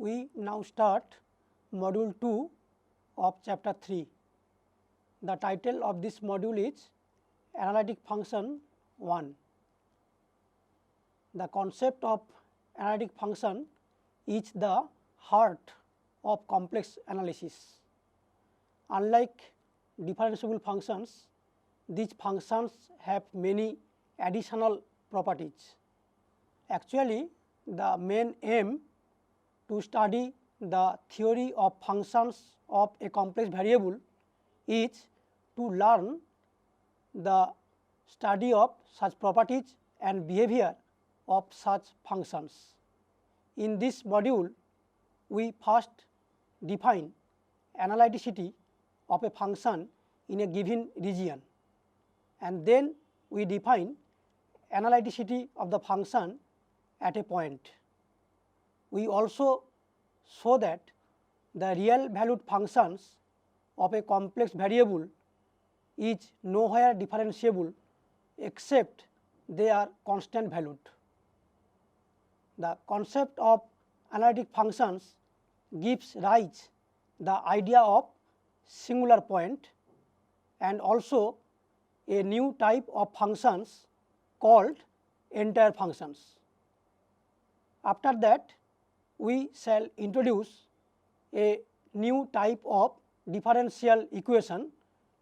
We now start module 2 of chapter 3. The title of this module is Analytic Function 1. The concept of analytic function is the heart of complex analysis. Unlike differentiable functions, these functions have many additional properties. Actually, the main aim to study the theory of functions of a complex variable is to learn the study of such properties and behavior of such functions. In this module, we first define analyticity of a function in a given region, and then we define analyticity of the function at a point. We also show that the real valued functions of a complex variable is nowhere differentiable except they are constant valued. The concept of analytic functions gives rise the idea of singular point and also a new type of functions called entire functions. After that, we shall introduce a new type of differential equation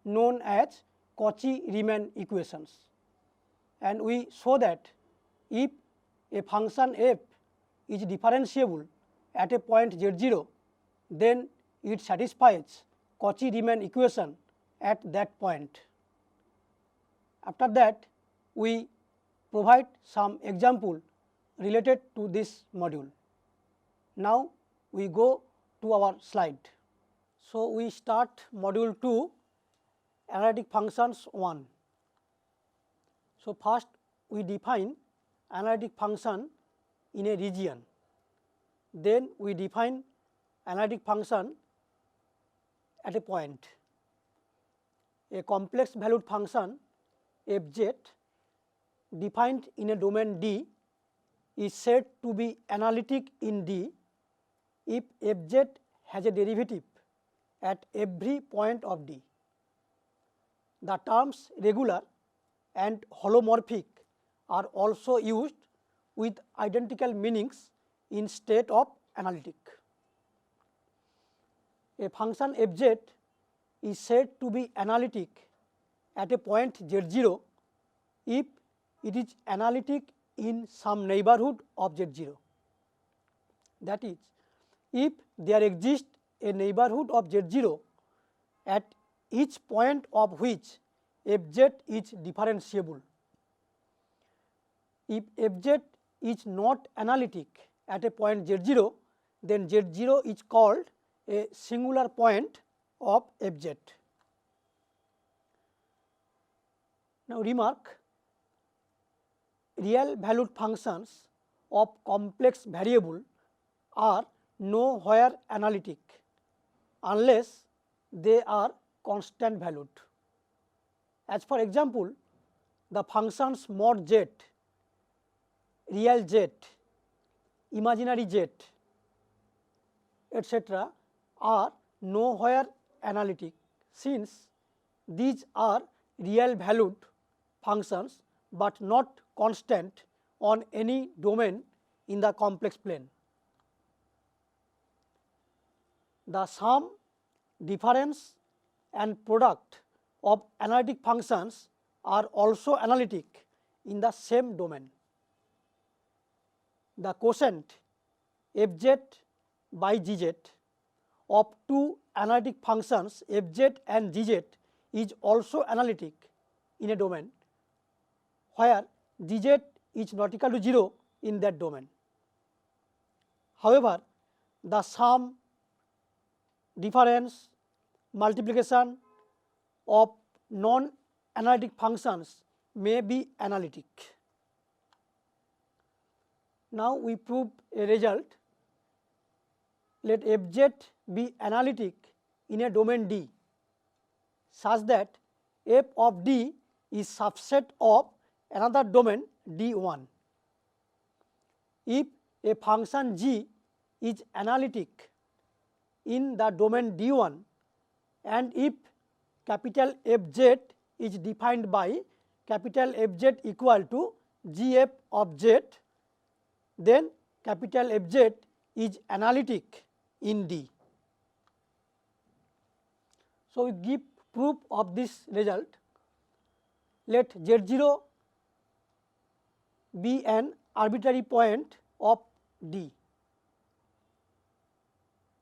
known as Cauchy-Riemann equations, and we show that if a function f is differentiable at a point z0, then it satisfies Cauchy-Riemann equation at that point. After that, we provide some example related to this module. Now, we go to our slide. So, we start module 2 analytic functions 1. So, first we define analytic function in a region, then we define analytic function at a point. A complex valued function fz defined in a domain D is said to be analytic in D if fz has a derivative at every point of D. The terms regular and holomorphic are also used with identical meanings in state of analytic. A function fz is said to be analytic at a point z0 if it is analytic in some neighborhood of z0. That is, if there exists a neighborhood of z0 at each point of which fz is differentiable. If fz is not analytic at a point z0, then z0 is called a singular point of fz. Now, remark, real valued functions of complex variable are nowhere analytic unless they are constant valued. As for example, the functions mod z, real z, imaginary z, etc. are nowhere analytic since these are real valued functions but not constant on any domain in the complex plane. The sum, difference and product of analytic functions are also analytic in the same domain. The quotient fz by gz of two analytic functions fz and gz is also analytic in a domain where gz is not equal to 0 in that domain. However, the sum, difference, multiplication of non-analytic functions may be analytic. Now, we prove a result. Let fz be analytic in a domain D such that f of D is subset of another domain D1. If a function g is analytic in the domain D1 and if capital Fz is defined by capital Fz equal to Gf of z, then capital Fz is analytic in D. So, we give proof of this result. Let Z0 be an arbitrary point of D.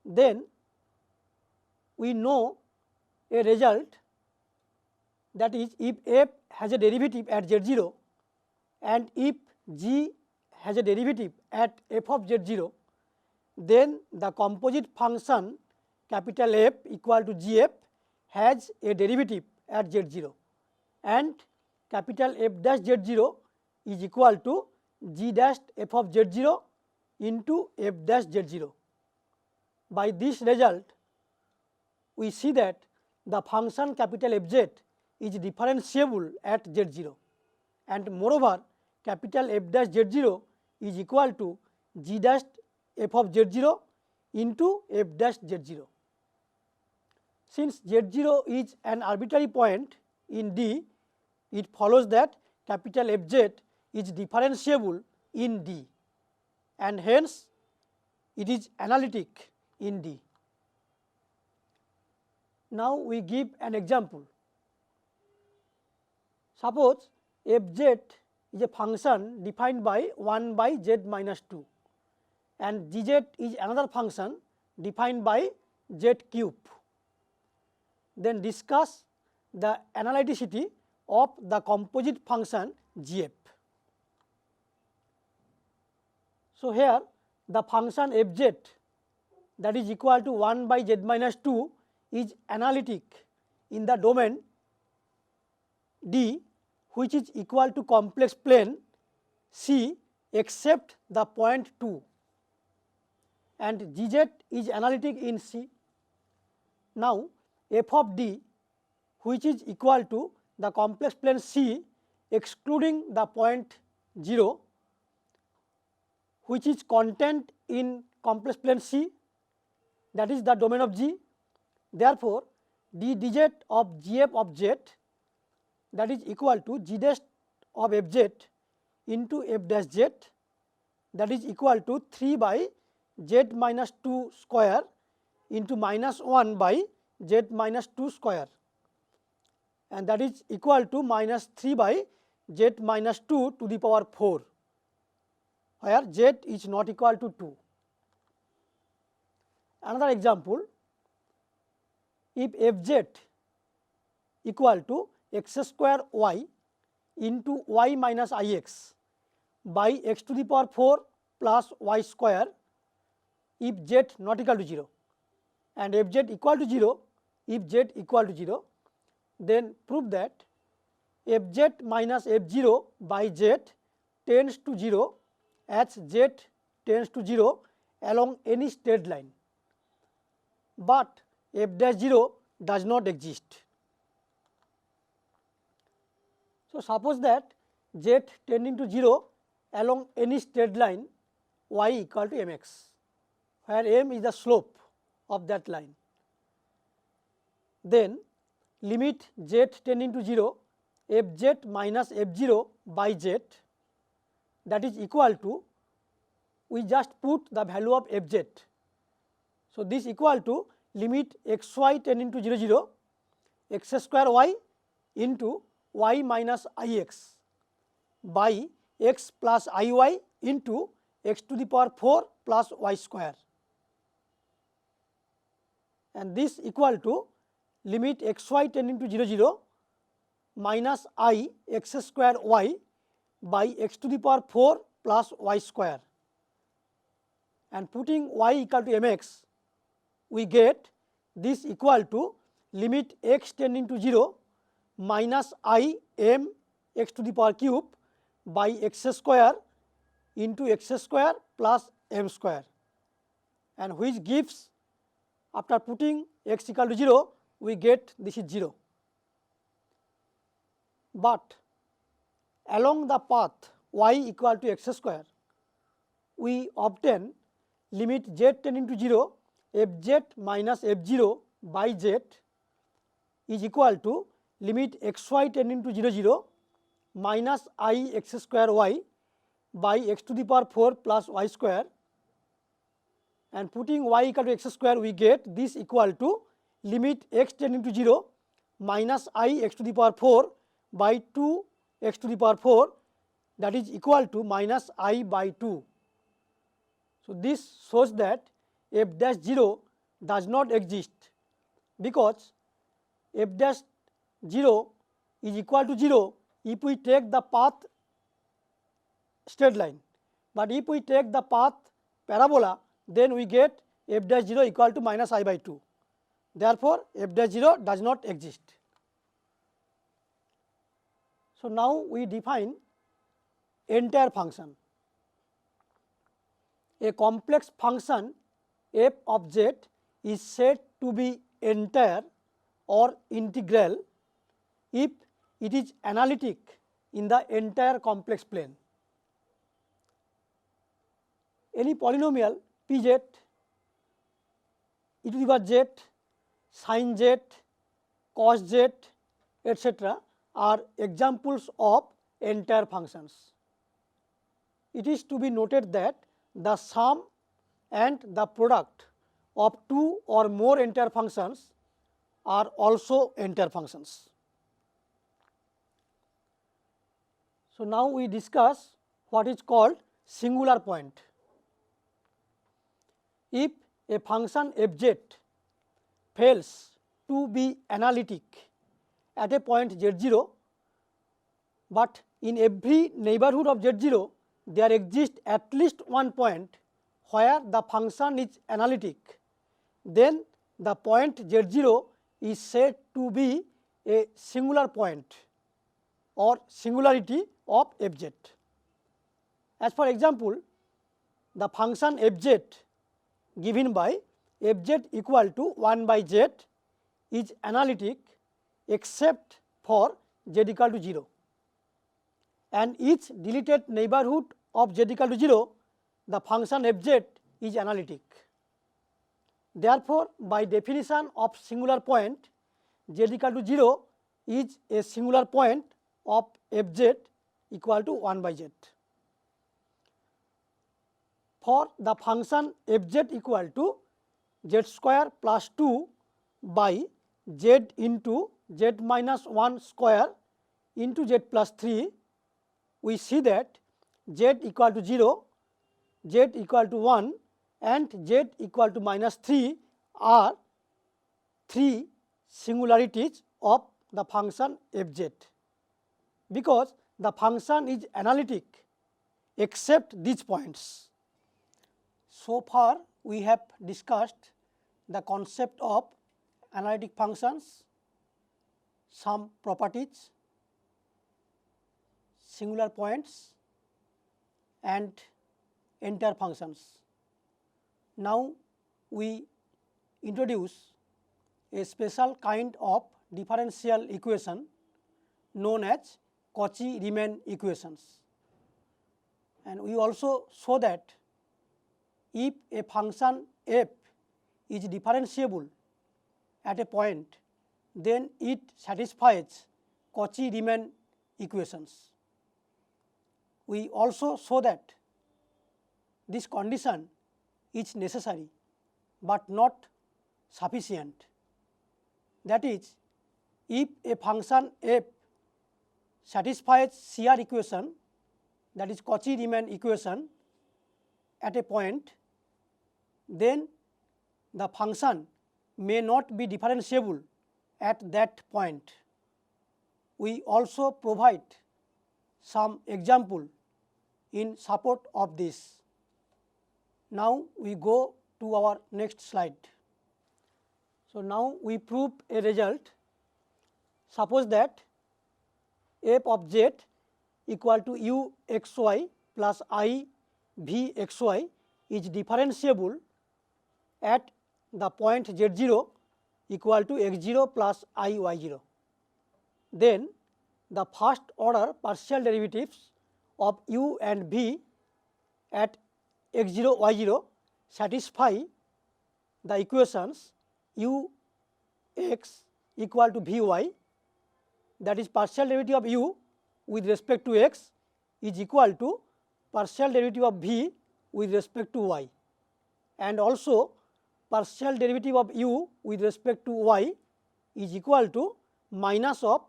Then we know a result, that is, if f has a derivative at Z0 and if g has a derivative at f of Z0, then the composite function capital F equal to Gf has a derivative at Z0 and capital F dash Z0 is equal to g dash f of Z0 into f dash Z0. By this result, we see that the function capital Fz is differentiable at Z0 and moreover capital F dash Z0 is equal to g dash f of Z0 into f dash Z0. Since Z0 is an arbitrary point in D, it follows that capital Fz is differentiable in D and hence it is analytic in D. Now we give an example. Suppose Fz is a function defined by 1 by z minus 2 and Gz is another function defined by z cube. Then discuss the analyticity of the composite function Gf. So, here the function Fz, that is equal to 1 by z minus 2 is analytic in the domain D, which is equal to complex plane C except the point 2, and Gz is analytic in C. Now, f of D, which is equal to the complex plane C excluding the point 0, which is contained in complex plane C, that is the domain of G. Therefore, d dz of Gf of z, that is equal to g dash of Fz into f dash z, that is equal to 3 by z minus 2 square into minus 1 by z minus 2 square, and that is equal to minus 3 by z minus 2 to the power 4, where z is not equal to 2. Another example, if Fz equal to x square y into y minus ix by x to the power 4 plus y square, if z not equal to 0 and Fz equal to 0, if z equal to 0, then prove that Fz minus F0 by z tends to 0 as z tends to 0 along any straight line, but f dash 0 does not exist. So, suppose that z tending to 0 along any straight line y equal to mx, where m is the slope of that line. Then limit z tending to 0 Fz minus F0 by z, that is equal to, we just put the value of Fz. So, this equal to limit xy tending to 0 0 x square y into y minus ix by x plus iy into x to the power 4 plus y square, and this equal to limit xy tending to 0 0 minus I x square y by x to the power 4 plus y square, and putting y equal to mx, we get this equal to limit x tending to 0 minus I m x to the power cube by x square into x square plus m square, and which gives, after putting x equal to 0, we get this is 0. But along the path y equal to x square, we obtain limit z tending to 0 fz minus f0 by z is equal to limit xy tending to 0 0 minus I x square y by x to the power 4 plus y square, and putting y equal to x square, we get this equal to limit x tending to 0 minus I x to the power 4 by 2 x to the power 4, that is equal to minus I by 2. So, this shows that f dash 0 does not exist, because f dash 0 is equal to 0 if we take the path straight line, but if we take the path parabola, then we get f dash 0 equal to minus I by 2. Therefore, f dash 0 does not exist. So, now we define entire function. A complex function f of z is said to be entire or integral if it is analytic in the entire complex plane. Any polynomial pz, e to the power z, sin z, cos z, etc. are examples of entire functions. It is to be noted that the sum and the product of two or more entire functions are also entire functions. So, now we discuss what is called singular point. If a function fz fails to be analytic at a point z0, but in every neighborhood of z0 there exists at least one point where the function is analytic, then the point z0 is said to be a singular point or singularity of fz. As for example, the function fz given by fz equal to 1 by z is analytic except for z equal to 0, and each deleted neighborhood of z equal to 0, the function fz is analytic. Therefore, by definition of singular point, z equal to 0 is a singular point of fz equal to 1 by z. For the function fz equal to z square plus 2 by z into z minus 1 square into z plus 3, we see that z equal to 0, z equal to 1 and z equal to minus 3 are three singularities of the function fz, because the function is analytic except these points. So far we have discussed the concept of analytic functions, some properties, singular points and entire functions. Now we introduce a special kind of differential equation known as Cauchy-Riemann equations, and we also show that if a function f is differentiable at a point, then it satisfies Cauchy-Riemann equations. We also show that this condition is necessary but not sufficient. That is, if a function f satisfies CR equation, that is Cauchy-Riemann equation, at a point, then the function may not be differentiable at that point. We also provide some example in support of this. Now we go to our next slide. So now we prove a result. Suppose that f of z equal to u xy plus I v xy is differentiable at the point z0 equal to x0 plus I y0. Then the first order partial derivatives of u and v at x0 y0 satisfy the equations u x equal to v y, that is partial derivative of u with respect to x is equal to partial derivative of v with respect to y, and also partial derivative of u with respect to y is equal to minus of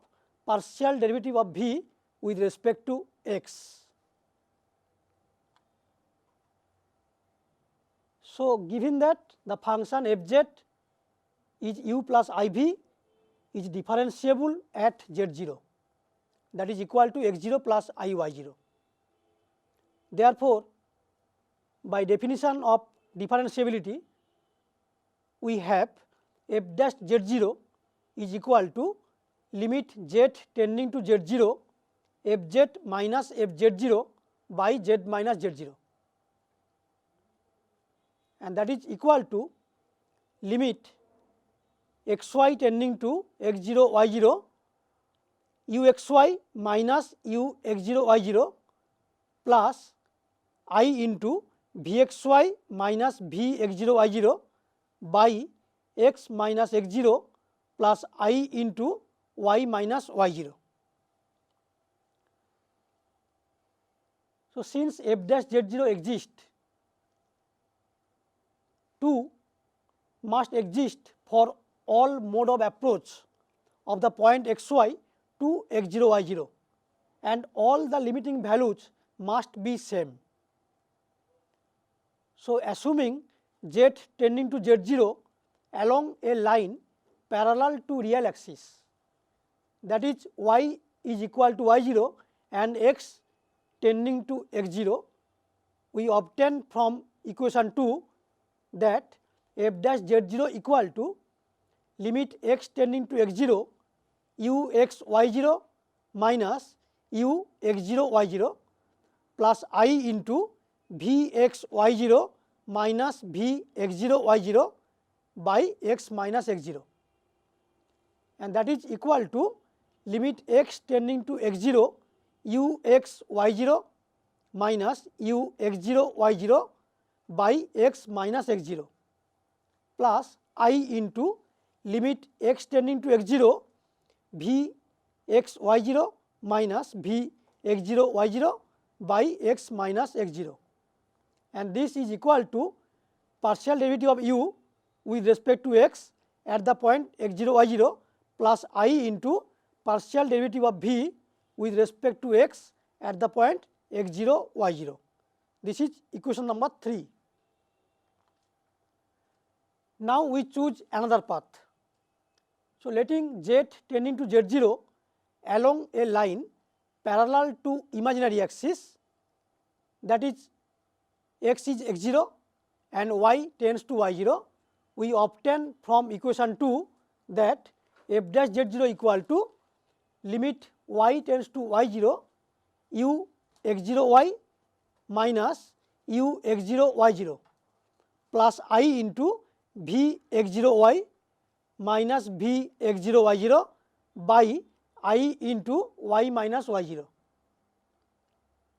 partial derivative of v with respect to x. So, given that the function f z is u plus I v is differentiable at z 0, that is equal to x 0 plus I y 0. Therefore, by definition of differentiability, we have f dash z 0 is equal to limit z tending to z 0 f z minus f z 0 by z minus z 0, and that is equal to limit x y tending to x 0 y 0 u x y minus u x 0 y 0 plus I into v x y minus v x 0 y 0 by x minus x 0 plus I into y minus y 0. So, since f dash z 0 exists, 2 must exist for all mode of approach of the point x y to x 0 y 0, and all the limiting values must be same. So, assuming z tending to z 0 along a line parallel to real axis, that is y is equal to y 0 and x tending to x 0, we obtain from equation 2 that f dash z 0 equal to limit x tending to x 0 u x y 0 minus u x 0 y 0 plus I into v x y 0 minus v x 0 y 0 by x minus x 0, and that is equal to limit x tending to x 0 u x y 0 minus u x 0 y 0 by x minus x 0 plus I into limit x tending to x 0 v x y 0 minus v x 0 y 0 by x minus x 0, and this is equal to partial derivative of u with respect to x at the point x 0 y 0 plus I into partial derivative of v with respect to x at the point x 0 y 0. This is equation number 3. Now, we choose another path. So, letting z tending to z 0 along a line parallel to imaginary axis, that is x is x 0 and y tends to y 0, we obtain from equation 2 that f dash z 0 equal to limit y tends to y 0 u x 0 y minus u x 0 y 0 plus I into v x 0 y minus v x 0 y 0 by I into y minus y 0,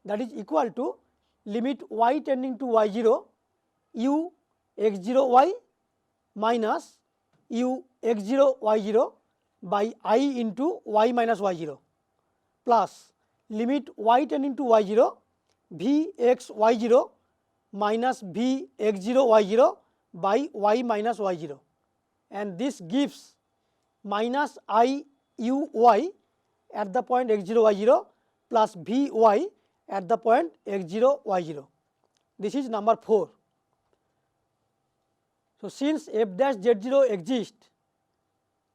that is equal to limit y tending to y 0 u x 0 y minus u x 0 y 0 by I into y minus y 0 plus limit y tending to y 0 v x y 0 minus v x 0 y 0 by y minus y 0, and this gives minus I u y at the point x 0 y 0 plus v y at the point x 0 y 0. This is number 4. So, since f dash z 0 exists,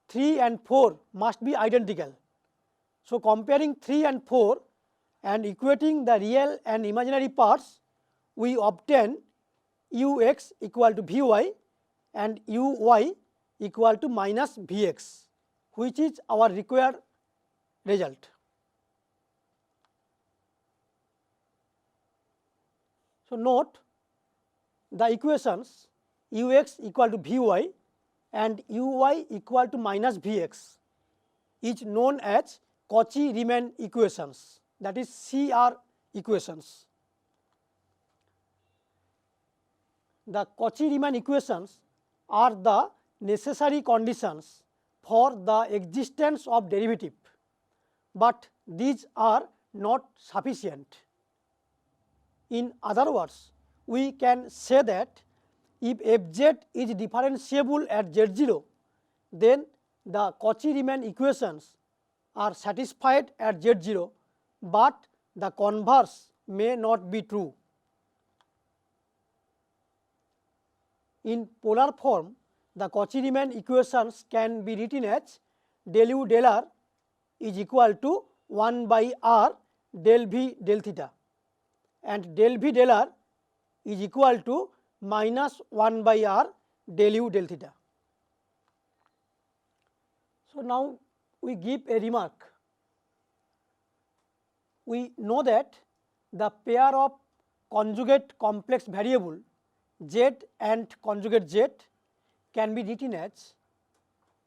3 and 4 must be identical. So, comparing 3 and 4 and equating the real and imaginary parts, we obtain u x equal to v y and u y equal to minus v x, which is our required result. So, note the equations u x equal to v y and u y equal to minus v x is known as Cauchy-Riemann equations, that is CR equations. the Cauchy-Riemann equations are the necessary conditions for the existence of derivative, but these are not sufficient. In other words, we can say that if fz is differentiable at z0, then the Cauchy-Riemann equations are satisfied at z0, but the converse may not be true. In polar form, the Cauchy-Riemann equations can be written as del u del r is equal to 1 by r del v del theta, and del v del r is equal to minus 1 by r del u del theta. So, now we give a remark. We know that the pair of conjugate complex variable z and conjugate z can be written as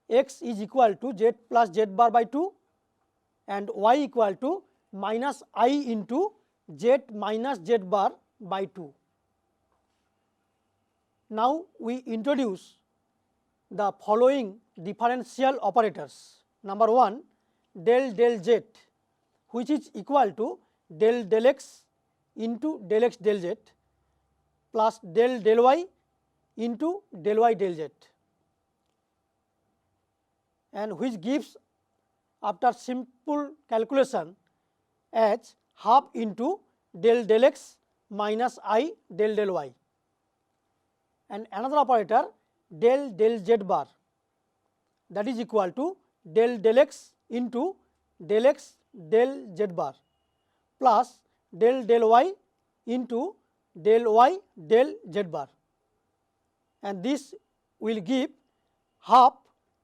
x is equal to z plus z bar by 2 and y equal to minus I into z minus z bar by 2. Now, we introduce the following differential operators. Number 1, del del z, which is equal to del del x into del x del z plus del del y into del y del z, and which gives after simple calculation as half into del del x minus I del del y, and another operator del del z bar, that is equal to del del x into del x del z bar plus del del y into del y del z bar, and this will give half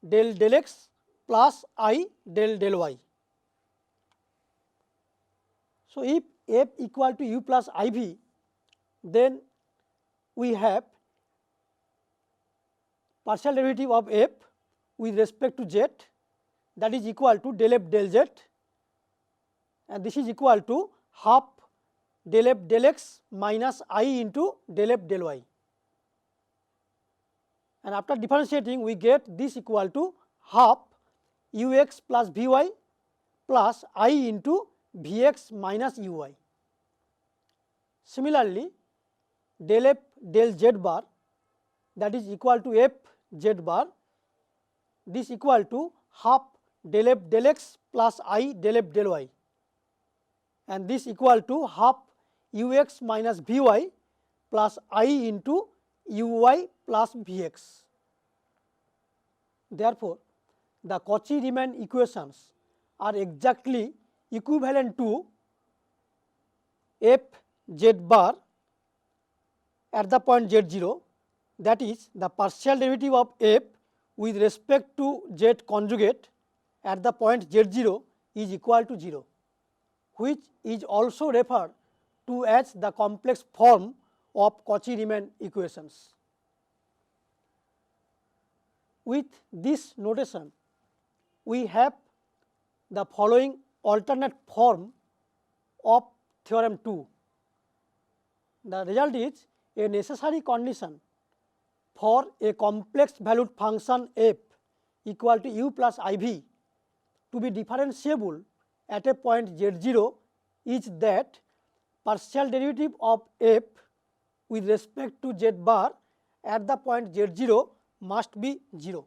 del del x plus I del del y. So, if f equal to u plus iv, then we have partial derivative of f with respect to z, that is equal to del f del z, and this is equal to half del f del x minus I into del f del y, and after differentiating we get this equal to half ux plus vy plus I into vx minus uy. Similarly, del f del z bar, that is equal to f z bar, this equal to half del f del x plus I del f del y, and this equal to half ux minus vy plus I into uy plus vx. Therefore, the Cauchy-Riemann equations are exactly equivalent to f z bar at the point z0, that is the partial derivative of f with respect to z conjugate at the point z0 is equal to 0, which is also referred to as the complex form of Cauchy-Riemann equations. With this notation, we have the following alternate form of theorem 2. The result is a necessary condition for a complex valued function f equal to u plus iv to be differentiable at a point z0 is that partial derivative of f with respect to z bar at the point z0 must be 0.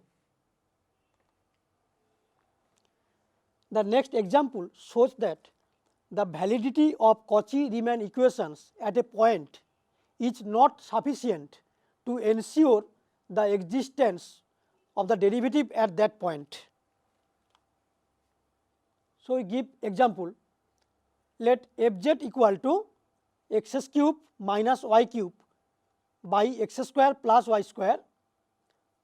The next example shows that the validity of Cauchy-Riemann equations at a point is not sufficient to ensure the existence of the derivative at that point. So, we give example. Let fz equal to x cube minus y cube by x square plus y square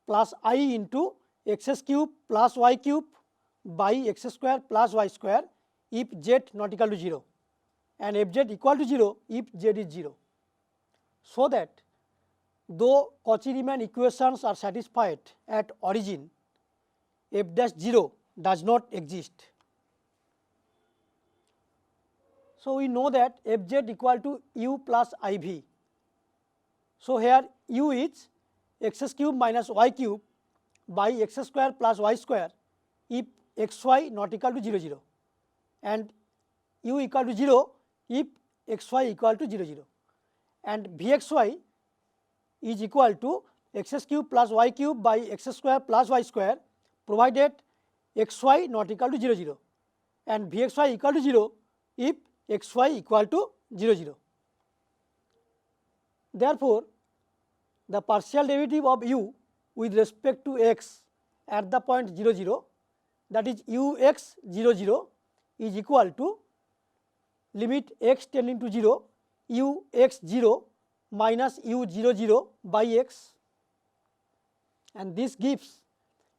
plus I into x cube plus y cube by x square plus y square if z not equal to 0, and fz equal to 0 if z is 0. So that though Cauchy-Riemann equations are satisfied at origin, f dash 0 does not exist. So, we know that fz equal to u plus iv. So, here u is x cube minus y cube by x square plus y square if xy not equal to 0 0, and u equal to 0 if xy equal to 0 0, and vxy is equal to x cube plus y cube by x square plus y square provided xy not equal to 0 0, and vxy equal to 0 if xy equal to 0 0. Therefore, the partial derivative of u with respect to x at the point 0 0, that is ux 0 0, is equal to limit x tending to 0 ux 0 minus u 0 0 by x, and this gives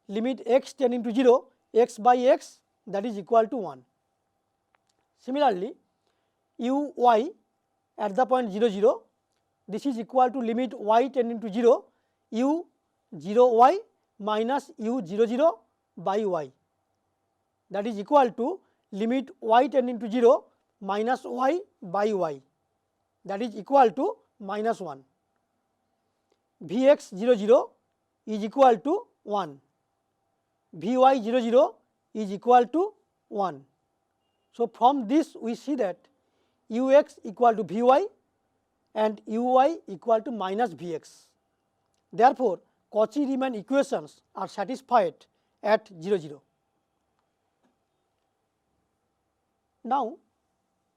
limit x tending to 0 x by x, that is equal to 1. Similarly, u y at the point 0 0, this is equal to limit y tending to 0 u 0 y minus u 0 0 by y, that is equal to limit y tending to 0 minus y by y, that is equal to minus 1. Vx 0 0 is equal to 1, Vy 0 0 is equal to 1. So, from this we see that ux equal to Vy and uy equal to minus Vx. Therefore, Cauchy-Riemann equations are satisfied at 0 0. Now,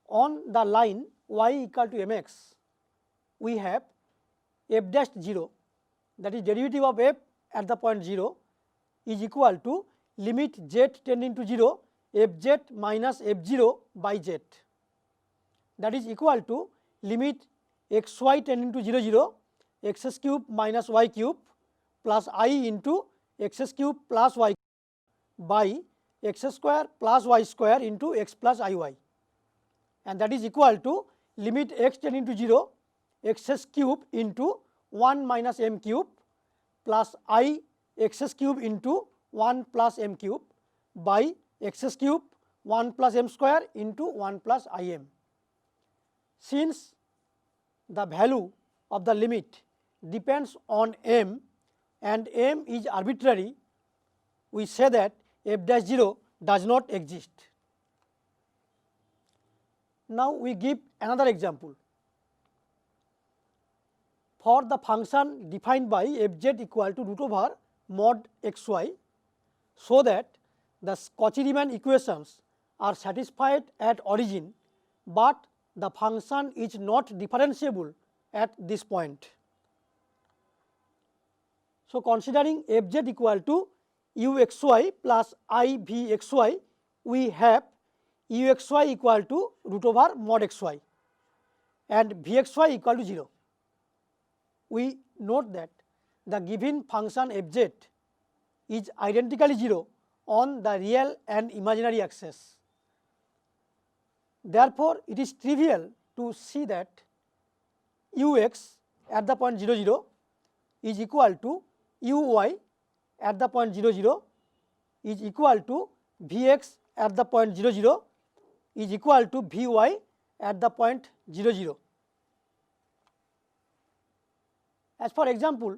on the line y equal to mx, we have f dash 0, that is derivative of f at the point 0 is equal to limit z tending to 0 fz minus f0 by z, that is equal to limit xy tending to 0 0 x cube minus y cube plus I into x cube plus y by x square plus y square into x plus iy, and that is equal to limit x tending to 0 x cube into 1 minus m cube plus I x cube into 1 plus m cube by x cube 1 plus m square into 1 plus im. Since the value of the limit depends on m and m is arbitrary, we say that f dash 0 does not exist. Now, we give another example. For the function defined by fz equal to root over mod xy, so that the Cauchy-Riemann equations are satisfied at origin, but the function is not differentiable at this point. So, considering fz equal to uxy plus ivxy, we have uxy equal to root over mod xy and vxy equal to 0. We note that the given function fz is identically 0 on the real and imaginary axes. Therefore, it is trivial to see that ux at the point 0 0 is equal to uy at the point 0 0 is equal to vx at the point 0 0 is equal to vy at the point 0 0. As for example,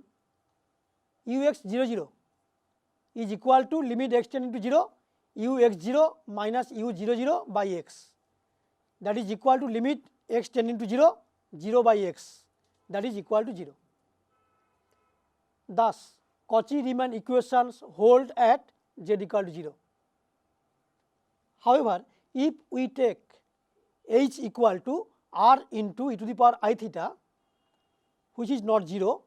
ux 0 0 is equal to limit x tending to 0 ux 0 minus u 0 0 by x, that is equal to limit x tending to 0 0 by x, that is equal to 0. Thus, Cauchy-Riemann equations hold at z equal to 0. However, if we take h equal to r into e to the power I theta, which is not 0,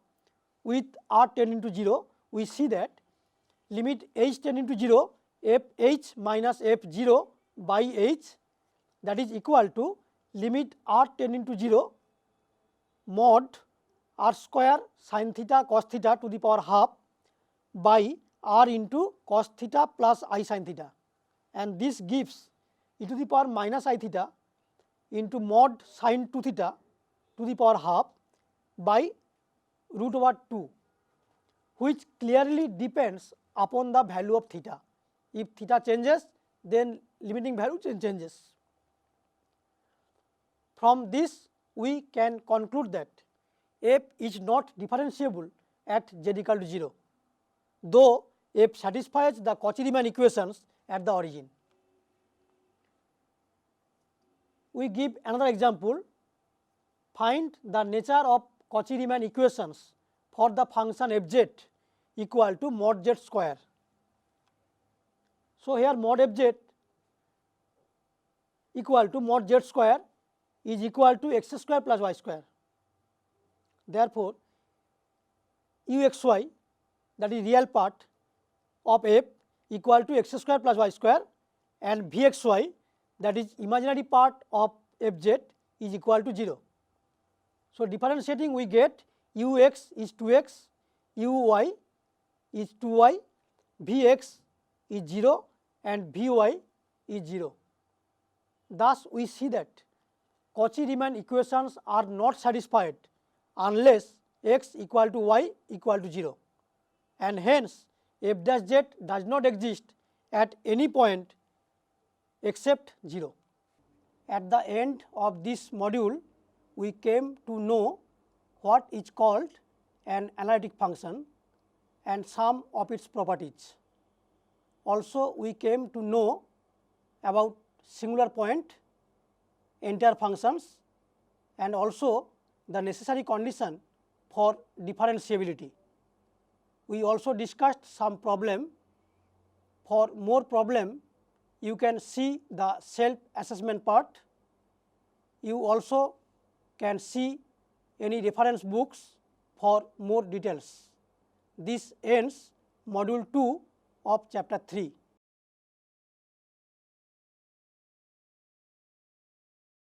with r tending to 0, we see that limit h tending to 0 f h minus f 0 by h, that is equal to limit r tending to 0 mod r square sin theta cos theta to the power half by r into cos theta plus I sin theta, and this gives e to the power minus I theta into mod sin 2 theta to the power half by root over 2, which clearly depends upon the value of theta. If theta changes, then limiting value changes. From this we can conclude that f is not differentiable at z equal to 0, though f satisfies the Cauchy-Riemann equations at the origin. We give another example. Find the nature of Cauchy-Riemann equations for the function fz equal to mod z square. So, here mod fz equal to mod z square is equal to x square plus y square. Therefore, uxy, that is real part of f, equal to x square plus y square, and vxy, that is imaginary part of fz, is equal to 0. So, differentiating we get ux is 2x, uy is 2y, vx is 0 and vy is 0. Thus, we see that Cauchy-Riemann equations are not satisfied unless x equal to y equal to 0, and hence f dash z does not exist at any point except 0. At the end of this module, we came to know what is called an analytic function and some of its properties. Also, we came to know about singular point, entire functions, and also the necessary condition for differentiability. We also discussed some problem. For more problem, you can see the self-assessment part. You also can see any reference books for more details. This ends module 2 of chapter 3.